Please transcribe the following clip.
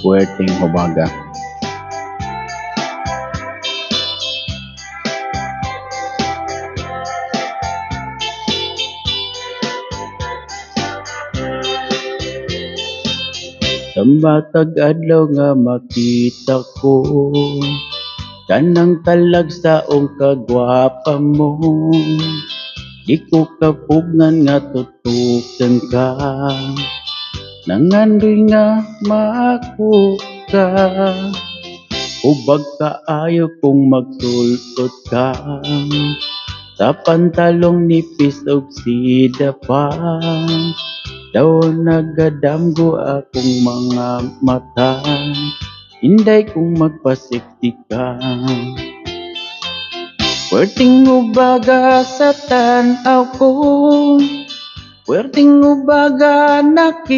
Puwerteng Hubaga. Sa matag adlaw nga makita ko kanang talagsaong kagwapa mo, di ko kapugngan nga tutukan ka, nangandoy nga maako ka. Hubag kaayo kung magsulot ka, sa pantalong nipis og sida pa. Daw nagadamgo akong mga mata, hinday kong magpasikti ka. Puwerteng Hubaga sa tanaw ko, puwerteng Hubaga